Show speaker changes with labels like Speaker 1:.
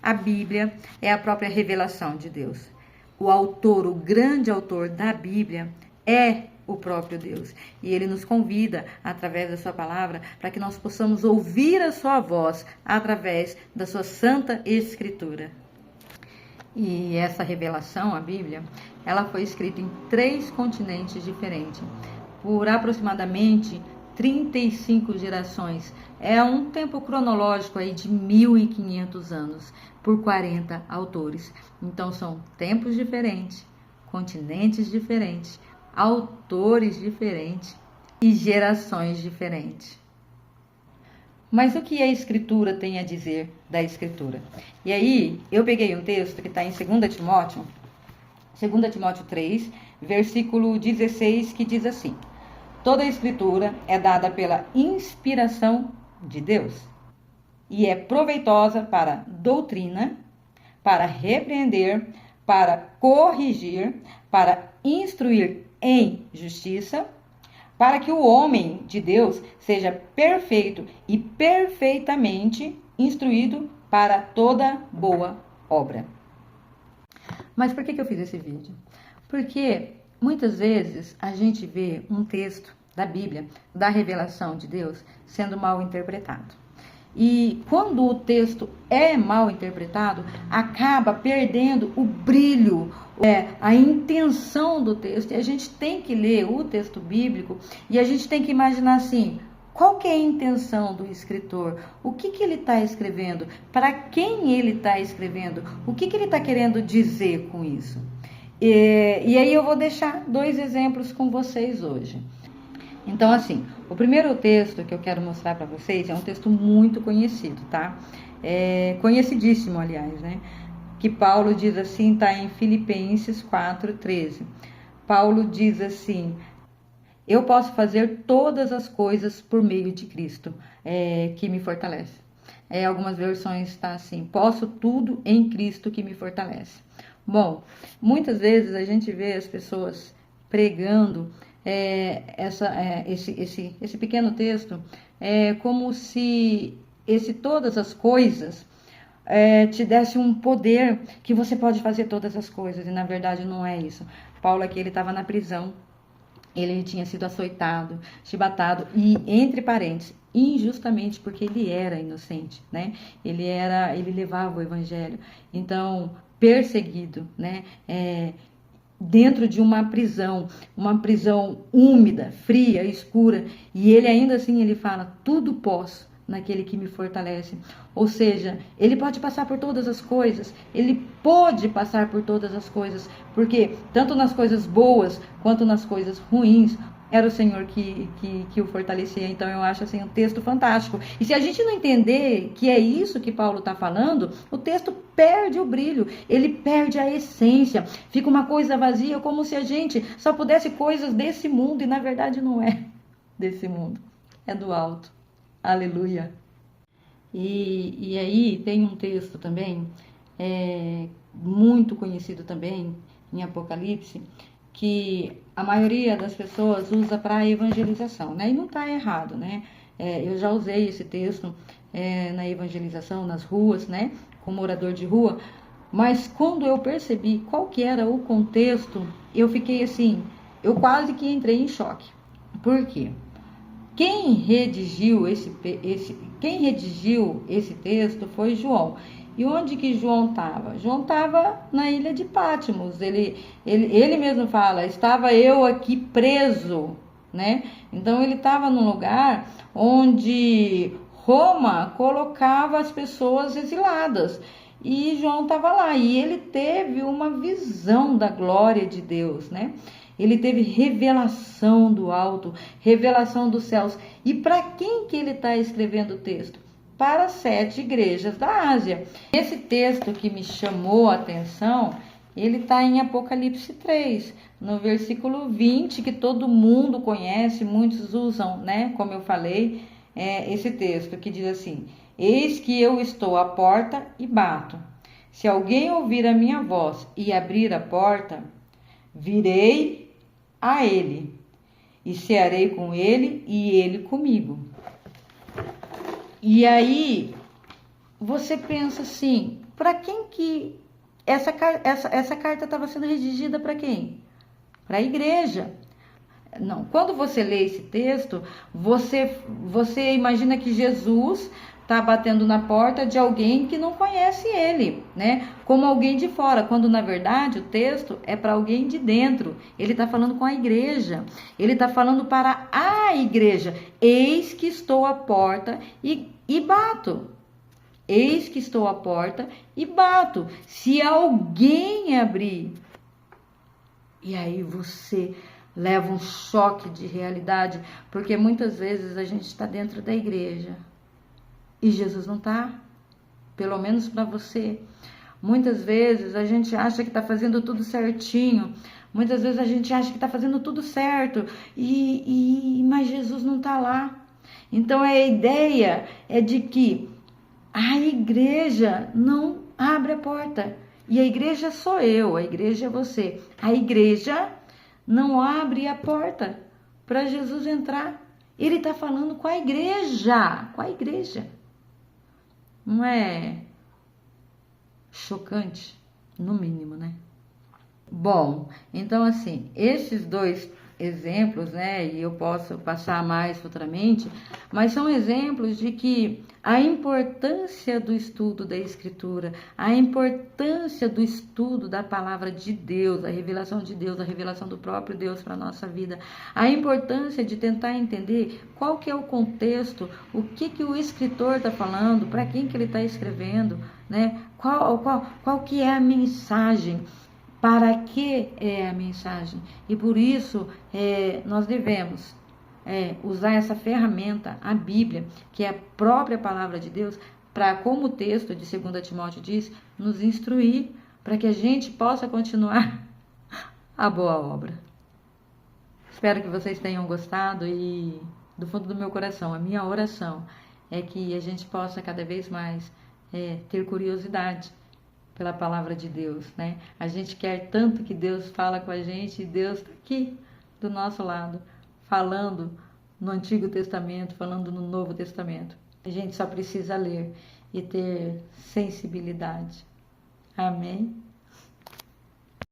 Speaker 1: A Bíblia é a própria revelação de Deus. O autor, o grande autor da Bíblia é o próprio Deus. E Ele nos convida, através da sua palavra, para que nós possamos ouvir a sua voz através da sua Santa Escritura. E essa revelação, a Bíblia, ela foi escrita em 3 continentes diferentes, por aproximadamente 35 gerações. É um tempo cronológico aí de 1500 anos, por 40 autores. Então são tempos diferentes, continentes diferentes, autores diferentes e gerações diferentes. Mas o que a Escritura tem a dizer da Escritura? E aí, eu peguei um texto que está em 2 Timóteo 3, versículo 16, que diz assim: toda a Escritura é dada pela inspiração de Deus e é proveitosa para doutrina, para repreender, para corrigir, para instruir em justiça, para que o homem de Deus seja perfeito e perfeitamente instruído para toda boa obra. Mas por que eu fiz esse vídeo? Porque muitas vezes a gente vê um texto da Bíblia, da revelação de Deus, sendo mal interpretado. E quando o texto é mal interpretado, acaba perdendo o brilho, a intenção do texto. E a gente tem que ler o texto bíblico e a gente tem que imaginar assim: qual que é a intenção do escritor? O que ele está escrevendo? Para quem ele está escrevendo? O que ele está querendo dizer com isso? E aí eu vou deixar 2 exemplos com vocês hoje. Então, assim, o primeiro texto que eu quero mostrar para vocês é um texto muito conhecido, tá? Conhecidíssimo, aliás, né? Que Paulo diz assim, tá em Filipenses 4:13. Paulo diz assim: eu posso fazer todas as coisas por meio de Cristo, que me fortalece. Algumas versões tá assim: posso tudo em Cristo que me fortalece. Bom, muitas vezes a gente vê as pessoas pregando esse pequeno texto como se todas as coisas te desse um poder que você pode fazer todas as coisas, e na verdade não é isso. Paulo aqui, ele estava na prisão, ele tinha sido açoitado, chibatado e, entre parênteses, injustamente, porque ele era inocente, né? Ele levava o evangelho, então perseguido, né? Dentro de uma prisão úmida, fria, escura, e ele ainda assim, ele fala: tudo posso naquele que me fortalece. Ou seja, ele pode passar por todas as coisas, ele pôde passar por todas as coisas, porque tanto nas coisas boas quanto nas coisas ruins, era o Senhor que o fortalecia. Então eu acho assim um texto fantástico. E se a gente não entender que é isso que Paulo está falando, o texto perde o brilho, ele perde a essência, fica uma coisa vazia, como se a gente só pudesse coisas desse mundo, e na verdade não é desse mundo, é do alto. Aleluia. E aí tem um texto também, muito conhecido também, em Apocalipse, que a maioria das pessoas usa para evangelização, né? E não está errado, né? Eu já usei esse texto na evangelização, nas ruas, né? Como orador de rua, mas quando eu percebi qual que era o contexto, eu fiquei assim, eu quase que entrei em choque. Por quê? Quem redigiu esse texto foi João. E onde que João estava? João estava na ilha de Patmos. Ele mesmo fala: estava eu aqui preso, né? Então ele estava num lugar onde Roma colocava as pessoas exiladas. E João estava lá, e ele teve uma visão da glória de Deus, né? Ele teve revelação do alto, revelação dos céus. E para quem que ele está escrevendo o texto? Para 7 igrejas da Ásia. Esse texto que me chamou a atenção, ele está em Apocalipse 3, no versículo 20, que todo mundo conhece, muitos usam, né? Como eu falei, esse texto que diz assim: eis que eu estou à porta e bato. Se alguém ouvir a minha voz e abrir a porta, virei a ele e cearei com ele e ele comigo. E aí você pensa assim: para quem que essa carta estava sendo redigida? Para quem? Para a igreja. Não, quando você lê esse texto, você imagina que Jesus está batendo na porta de alguém que não conhece ele, né? Como alguém de fora, quando na verdade o texto é para alguém de dentro. Ele está falando com a igreja, ele está falando para a igreja. Eis que estou à porta e bato. Eis que estou à porta e bato. Se alguém abrir, e aí você leva um choque de realidade, porque muitas vezes a gente está dentro da igreja e Jesus não está, pelo menos para você. Muitas vezes a gente acha que está fazendo tudo certinho, muitas vezes a gente acha que está fazendo tudo certo, mas Jesus não está lá. Então a ideia é de que a igreja não abre a porta. E a igreja sou eu, a igreja é você. A igreja não abre a porta para Jesus entrar. Ele está falando com a igreja, com a igreja. Não é chocante? No mínimo, né? Bom, então assim, esses dois exemplos, né, e eu posso passar mais futuramente, mas são exemplos de que a importância do estudo da Escritura, a importância do estudo da palavra de Deus, a revelação de Deus, a revelação do próprio Deus para a nossa vida, a importância de tentar entender qual que é o contexto, o que o escritor está falando, para quem que ele está escrevendo, né, qual que é a mensagem, para que é a mensagem. E por isso nós devemos usar essa ferramenta, a Bíblia, que é a própria palavra de Deus, para, como o texto de 2 Timóteo diz, nos instruir para que a gente possa continuar a boa obra. Espero que vocês tenham gostado e do fundo do meu coração, a minha oração é que a gente possa cada vez mais ter curiosidade pela palavra de Deus, né? A gente quer tanto que Deus fala com a gente e Deus está aqui do nosso lado, falando no Antigo Testamento, falando no Novo Testamento. A gente só precisa ler e ter sensibilidade. Amém?